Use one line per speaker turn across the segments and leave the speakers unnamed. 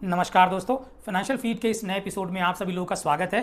नमस्कार दोस्तों, financial feed के इस नए एपिसोड में आप सभी लोगों का स्वागत है।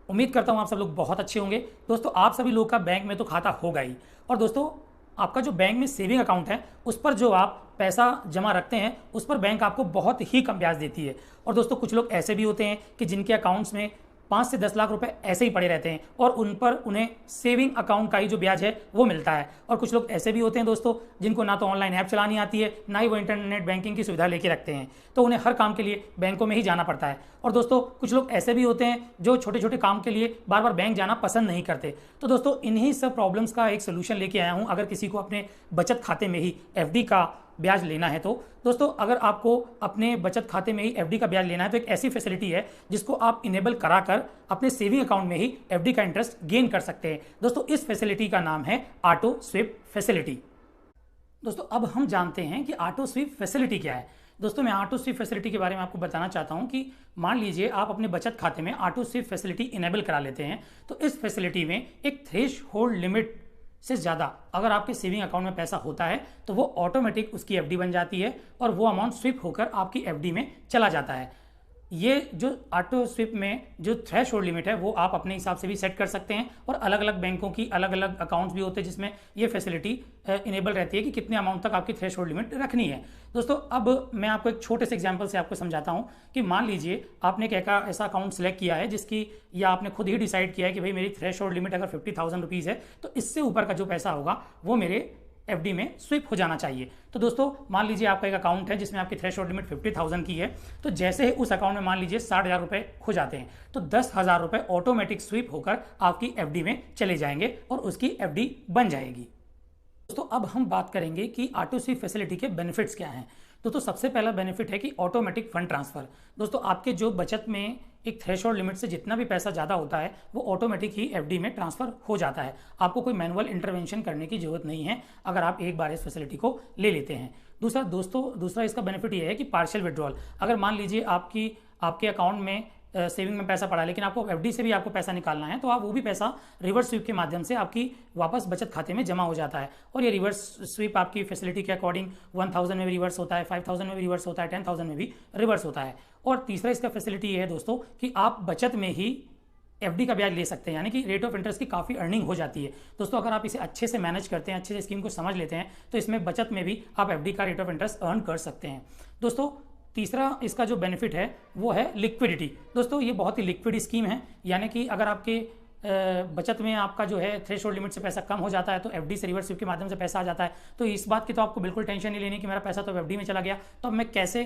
उम्मीद करता हूँ आप सब लोग बहुत अच्छे होंगे। दोस्तों, आप सभी लोगों का बैंक में तो खाता होगा ही, और दोस्तों आपका जो बैंक में सेविंग अकाउंट है उस पर जो आप पैसा जमा रखते हैं उस पर बैंक आपको बहुत ही कम ब्याज देती है। और दोस्तों कुछ लोग ऐसे भी होते हैं कि जिनके अकाउंट्स में 5 से 10 लाख रुपए ऐसे ही पड़े रहते हैं और उन पर उन्हें सेविंग अकाउंट का ही जो ब्याज है वो मिलता है। और कुछ लोग ऐसे भी होते हैं दोस्तों जिनको ना तो ऑनलाइन ऐप चलानी आती है, ना ही वो इंटरनेट बैंकिंग की सुविधा लेके रखते हैं, तो उन्हें हर काम के लिए बैंकों में ही जाना पड़ता है। और दोस्तों कुछ लोग ऐसे भी होते हैं जो छोटे छोटे काम के लिए बार बार बैंक जाना पसंद नहीं करते। तो दोस्तों इन्हीं सब प्रॉब्लम्स का एक सोल्यूशन लेके आया हूँ। अगर किसी को अपने बचत खाते में ही एफडी का ब्याज लेना है तो दोस्तों, अगर आपको अपने बचत खाते में ही एफडी का ब्याज लेना है तो एक ऐसी फैसिलिटी है जिसको आप इनेबल कराकर अपने सेविंग अकाउंट में ही एफडी का इंटरेस्ट गेन कर सकते हैं। दोस्तों इस फैसिलिटी का नाम है ऑटो स्विप फैसिलिटी। दोस्तों अब हम जानते हैं कि ऑटो स्विप फैसिलिटी क्या है। दोस्तों मैं ऑटो स्विप फैसिलिटी के बारे में आपको बताना चाहता हूं कि मान लीजिए आप अपने बचत खाते में ऑटो स्विप फैसिलिटी इनेबल करा लेते हैं, तो इस फैसिलिटी में एक थ्रेश होल्ड लिमिट से ज़्यादा अगर आपके सेविंग अकाउंट में पैसा होता है तो वो ऑटोमेटिक उसकी एफडी बन जाती है और वो अमाउंट स्विप होकर आपकी एफडी में चला जाता है। ये जो ऑटो स्विप में जो थ्रेश होल्ड लिमिट है वो आप अपने हिसाब से भी सेट कर सकते हैं, और अलग अलग बैंकों की अलग अलग अकाउंट्स भी होते हैं जिसमें ये फैसिलिटी इनेबल रहती है कि कितने अमाउंट तक आपकी थ्रेश होल्ड लिमिट रखनी है। दोस्तों अब मैं आपको एक छोटे से एग्जांपल से आपको समझाता हूं कि मान लीजिए आपने एक ऐसा अकाउंट सेलेक्ट किया है जिसकी, या आपने खुद ही डिसाइड किया है कि भाई मेरी थ्रेश होल्ड लिमिट अगर 50,000 रुपीज़ है तो इससे ऊपर का जो पैसा होगा वो मेरे एफडी में स्विप हो जाना चाहिए। तो दोस्तों मान लीजिए आपका एक अकाउंट है जिसमें आपकी थ्रेशोल्ड लिमिट 50,000 की है, तो जैसे ही उस अकाउंट में मान लीजिए 60,000 रुपए खो जाते हैं तो 10,000 रुपए ऑटोमेटिक स्विप होकर आपकी एफडी में चले जाएंगे और उसकी एफडी बन जाएगी। दोस्तों अब हम बात करेंगे कि ऑटो स्विप फैसिलिटी के बेनिफिट्स क्या हैं। दोस्तों सबसे पहला बेनिफिट है कि ऑटोमेटिक फंड ट्रांसफर। दोस्तों आपके जो बचत में एक थ्रेशोल्ड लिमिट से जितना भी पैसा ज़्यादा होता है वो ऑटोमेटिक ही एफडी में ट्रांसफर हो जाता है। आपको कोई मैनुअल इंटरवेंशन करने की जरूरत नहीं है अगर आप एक बार इस फैसिलिटी को ले लेते हैं। दूसरा इसका बेनिफिट ये है कि पार्शियल विड्रॉल। अगर मान लीजिए आपके अकाउंट में सेविंग में पैसा पड़ा है लेकिन आपको एफडी से भी आपको पैसा निकालना है, तो आप वो भी पैसा रिवर्स स्वीप के माध्यम से आपकी वापस बचत खाते में जमा हो जाता है। और ये रिवर्स स्वीप आपकी फैसिलिटी के अकॉर्डिंग 1000 में भी रिवर्स होता है, 5000 में भी रिवर्स होता है, 10,000 में भी रिवर्स होता है। और तीसरा इसका फैसिलिटी ये है दोस्तों कि आप बचत में ही एफडी का ब्याज ले सकते हैं, यानी कि रेट ऑफ इंटरेस्ट की काफ़ी अर्निंग हो जाती है। दोस्तों अगर आप इसे अच्छे से मैनेज करते हैं, अच्छे से स्कीम को समझ लेते हैं, तो इसमें बचत में भी आप एफडी का रेट ऑफ इंटरेस्ट अर्न कर सकते हैं। दोस्तों तीसरा इसका जो बेनिफिट है वो है लिक्विडिटी। दोस्तों ये बहुत ही लिक्विड स्कीम है, यानी कि अगर आपके बचत में आपका जो है थ्रेशोल्ड लिमिट से पैसा कम हो जाता है तो एफडी से रिवर्स स्विप के माध्यम से पैसा आ जाता है, तो इस बात की तो आपको बिल्कुल टेंशन नहीं लेनी कि मेरा पैसा तो एफडी में चला गया, तो अब मैं कैसे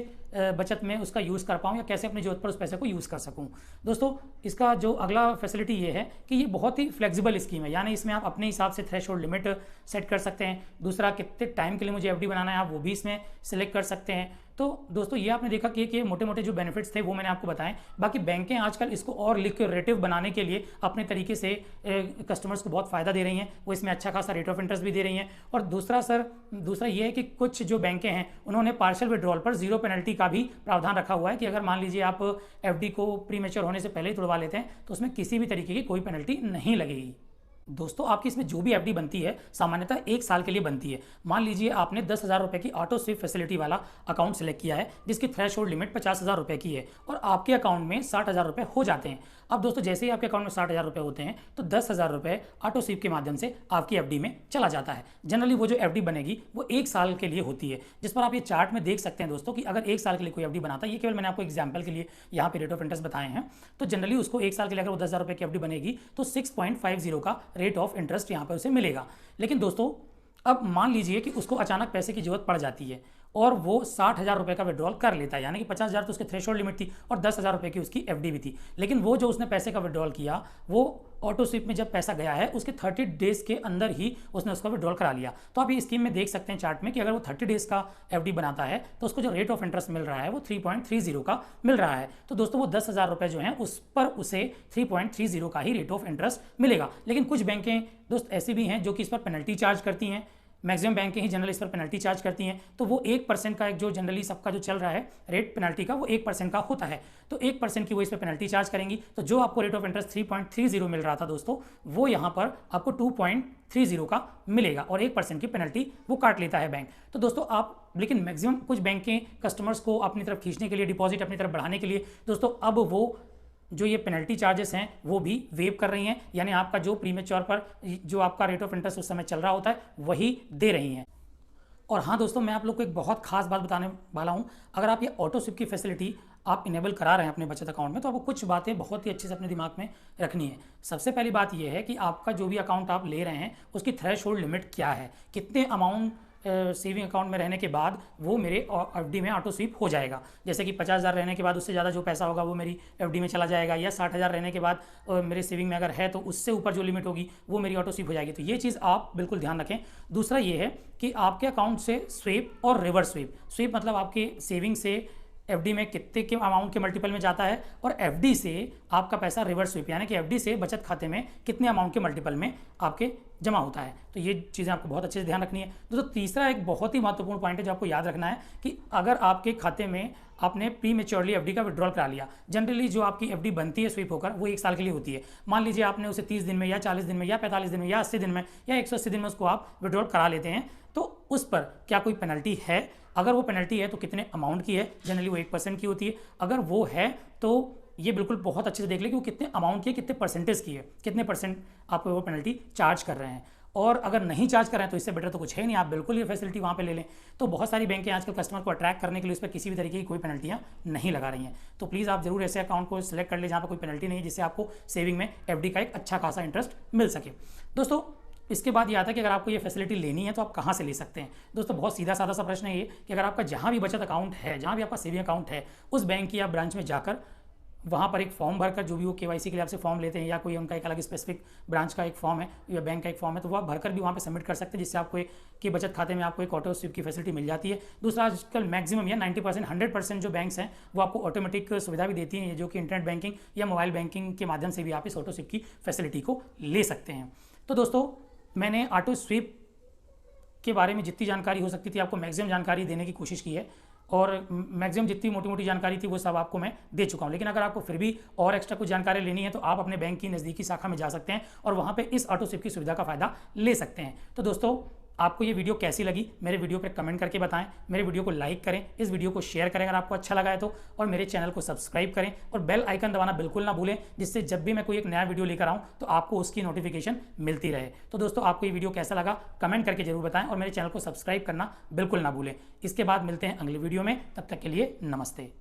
बचत में उसका यूज़ कर पाऊँ या कैसे अपनी जरूरत पर उस पैसे को यूज़ कर सकूँ। दोस्तों इसका जो अगला फैसिलिटी ये है कि ये बहुत ही फ्लेक्सिबल स्कीम है, यानी इसमें आप अपने हिसाब से थ्रेशोल्ड लिमिट सेट कर सकते हैं। दूसरा, कितने टाइम के लिए मुझे एफडी बनाना है आप वो भी इसमें सिलेक्ट कर सकते हैं। तो दोस्तों ये आपने देखा कि मोटे मोटे जो बेनिफिट्स थे वो मैंने आपको बताएं। बाकी बैंकें आजकल इसको और लिक्विडेटिव बनाने के लिए अपने तरीके से कस्टमर्स को बहुत फ़ायदा दे रही हैं, वो इसमें अच्छा खासा रेट ऑफ इंटरेस्ट भी दे रही हैं। और दूसरा ये है कि कुछ जो बैंकें हैं उन्होंने पार्शियल विड्रॉल पर जीरो पेनल्टी का भी प्रावधान रखा हुआ है कि अगर मान लीजिए आप एफडी को प्री मैच्योर होने से पहले ही तुड़वा लेते हैं तो उसमें किसी भी तरीके की कोई पेनल्टी नहीं लगेगी। दोस्तों आपकी इसमें जो भी एफडी बनती है सामान्यतः 1 साल के लिए बनती है। मान लीजिए आपने 10,000 रुपये की ऑटो स्विप फैसिलिटी वाला अकाउंट सेलेक्ट किया है जिसकी थ्रेशोल्ड लिमिट 50,000 रुपये की है और आपके अकाउंट में 60,000 रुपये हो जाते हैं। अब दोस्तों जैसे ही आपके अकाउंट में 60,000 रुपये होते हैं तो 10,000 रुपये ऑटो स्विप के माध्यम से आपकी एफडी में चला जाता है। जनरली वो जो एफडी बनेगी वो 1 साल के लिए होती है, जिस पर आप ये चार्ट में देख सकते हैं दोस्तों कि अगर 1 साल के लिए कोई एफडी बनाता है, ये केवल मैंने आपको एग्जाम्पल के लिए यहाँ पे रेट ऑफ इंटरेस्ट बताए हैं, तो जनरली उसको 1 साल के लिए अगर वो 10,000 रुपये की एफडी बनेगी तो 6.50 का रेट ऑफ इंटरेस्ट यहाँ पर उसे मिलेगा। लेकिन दोस्तों अब मान लीजिए कि उसको अचानक पैसे की जरूरत पड़ जाती है और वो 60,000 रुपये का विड्रॉल कर लेता है, यानी कि 50,000 तो उसके थ्रेशोल्ड लिमिट थी और 10,000 रुपये की उसकी एफडी भी थी, लेकिन वो जो उसने पैसे का विड्रॉल किया वो ऑटो स्विप में जब पैसा गया है उसके 30 डेज के अंदर ही उसने उसका विड्रॉल करा लिया। तो आप ये स्कीम में देख सकते हैं चार्ट में कि अगर वो 30 डेज का एफडी बनाता है तो उसको जो रेट ऑफ इंटरेस्ट मिल रहा है वो 3.30 का मिल रहा है। तो दोस्तों वो 10,000 रुपये जो हैं उस पर उसे 3.30 का ही रेट ऑफ इंटरेस्ट मिलेगा। लेकिन कुछ बैंकें दोस्त ऐसी भी हैं जो कि इस पर पेनल्टी चार्ज करती हैं, मैक्सिमम बैंक ही जनरली इस पर पेनल्टी चार्ज करती हैं। तो वो 1% का एक जो जनरली सबका जो चल रहा है रेट पेनल्टी का, वो 1% का होता है। तो 1% की वो इस पर पेनल्टी चार्ज करेंगी। तो जो आपको रेट ऑफ इंटरेस्ट 3.30 मिल रहा था दोस्तों, वो यहाँ पर आपको 2.30 का मिलेगा और 1% की पेनल्टी वो काट लेता है बैंक। तो दोस्तों आप, लेकिन मैक्सिमम कुछ बैंक के कस्टमर्स को अपनी तरफ खींचने के लिए, डिपॉजिट अपनी तरफ बढ़ाने के लिए दोस्तों अब वो जो ये पेनल्टी चार्जेस हैं वो भी वेव कर रही हैं, यानी आपका जो प्रीमेच्योर पर जो आपका रेट ऑफ इंटरेस्ट उस समय चल रहा होता है वही दे रही हैं। और हाँ दोस्तों, मैं आप लोग को एक बहुत खास बात बताने वाला हूँ। अगर आप ये ऑटो स्विप की फैसिलिटी आप इनेबल करा रहे हैं अपने बचत अकाउंट में, तो आपको कुछ बातें बहुत ही अच्छे से अपने दिमाग में रखनी है। सबसे पहली बात यह है कि आपका जो भी अकाउंट आप ले रहे हैं उसकी थ्रेशोल्ड लिमिट क्या है, कितने अमाउंट सेविंग अकाउंट में रहने के बाद वो मेरे एफडी में ऑटो स्वीप हो जाएगा। जैसे कि 50,000 रहने के बाद उससे ज़्यादा जो पैसा होगा वो मेरी एफडी में चला जाएगा, या 60,000 रहने के बाद मेरे सेविंग में अगर है तो उससे ऊपर जो लिमिट होगी वो मेरी ऑटो स्वीप हो जाएगी। तो ये चीज़ आप बिल्कुल ध्यान रखें। दूसरा ये है कि आपके अकाउंट से स्वीप और रिवर्स स्वीप, स्वीप मतलब आपके सेविंग से एफडी में कितने के अमाउंट के मल्टीपल में जाता है, और एफडी से आपका पैसा रिवर्स स्वीप यानी कि एफडी से बचत खाते में कितने अमाउंट के मल्टीपल में आपके जमा होता है। तो ये चीज़ें आपको बहुत अच्छे से ध्यान रखनी है। दोस्तों तीसरा एक बहुत ही महत्वपूर्ण पॉइंट है जो आपको याद रखना है कि अगर आपके खाते में आपने प्री मेच्योरली एफडी का विड्रॉल करा लिया, जनरली जो आपकी एफडी बनती है स्वीप होकर वो 1 साल के लिए होती है। मान लीजिए आपने उसे 30 दिन में या 40 दिन में या 45 दिन में या 80 दिन में या 180 दिन में उसको आप विड्रॉल करा लेते हैं, तो उस पर क्या कोई पेनल्टी है? अगर वो पेनल्टी है तो कितने अमाउंट की है? जनरली वो 1% की होती है। अगर वो है तो ये बिल्कुल बहुत अच्छे से देख लें कि वो कितने अमाउंट की है, कितने परसेंटेज की है, कितने % आप वो पेनल्टी चार्ज कर रहे हैं। और अगर नहीं चार्ज कर रहे हैं तो इससे बेटर तो कुछ है नहीं, आप बिल्कुल ये फैसिलिटी वहाँ पे ले लें। तो बहुत सारी बैंकें आजकल कस्टमर को अट्रैक्ट करने के लिए उस पर किसी भी तरीके की कोई पेनल्टियाँ नहीं लगा रही हैं। तो प्लीज़ आप जरूर ऐसे अकाउंट को सिलेक्ट कर लें जहाँ पर कोई पेनल्टी नहीं है, जिससे आपको सेविंग में एफडी का एक अच्छा खासा इंटरेस्ट मिल सके। दोस्तों इसके बाद ये आता है कि अगर आपको ये फैसिलिटी लेनी है तो आप कहाँ से ले सकते हैं। दोस्तों बहुत सीधा साधा सा प्रश्न है ये कि अगर आपका जहाँ भी बचत अकाउंट है, जहाँ भी आपका सेविंग अकाउंट है, उस बैंक की आप ब्रांच में जाकर वहाँ पर एक फॉर्म भरकर, जो भी वो केवाईसी के लिए आपसे फॉर्म लेते हैं या कोई उनका एक अलग स्पेसिफिक ब्रांच का एक फॉर्म है या बैंक का एक फॉर्म है, तो वो आप भरकर भी वहाँ पे सबमिट कर सकते हैं, जिससे आपको एक कि बचत खाते में आपको एक ऑटो स्वीप की फैसिलिटी मिल जाती है। दूसरा, आजकल मैक्सिमम या 90% 100% जो बैंक्स हैं वो आपको ऑटोमेटिक सुविधा भी देती हैं, जो कि इंटरनेट बैंकिंग या मोबाइल बैंकिंग के माध्यम से भी आप इस ऑटो स्वीप की फैसिलिटी को ले सकते हैं। तो दोस्तों मैंने ऑटो स्वीप के बारे में जितनी जानकारी हो सकती थी आपको मैक्सिमम जानकारी देने की कोशिश की है, और मैक्सिमम जितनी मोटी मोटी जानकारी थी वो सब आपको मैं दे चुका हूँ। लेकिन अगर आपको फिर भी और एक्स्ट्रा कुछ जानकारी लेनी है तो आप अपने बैंक की नज़दीकी शाखा में जा सकते हैं और वहाँ पे इस ऑटो स्वीप की सुविधा का फ़ायदा ले सकते हैं। तो दोस्तों आपको ये वीडियो कैसी लगी मेरे वीडियो पर कमेंट करके बताएं, मेरे वीडियो को लाइक करें, इस वीडियो को शेयर करें अगर आपको अच्छा लगा है तो, और मेरे चैनल को सब्सक्राइब करें और बेल आइकन दबाना बिल्कुल ना भूलें, जिससे जब भी मैं कोई एक नया वीडियो लेकर आऊँ तो आपको उसकी नोटिफिकेशन मिलती रहे। तो दोस्तों आपको ये वीडियो कैसा लगा कमेंट करके जरूर बताएं और मेरे चैनल को सब्सक्राइब करना बिल्कुल ना भूलें। इसके बाद मिलते हैं अगले वीडियो में, तब तक के लिए नमस्ते।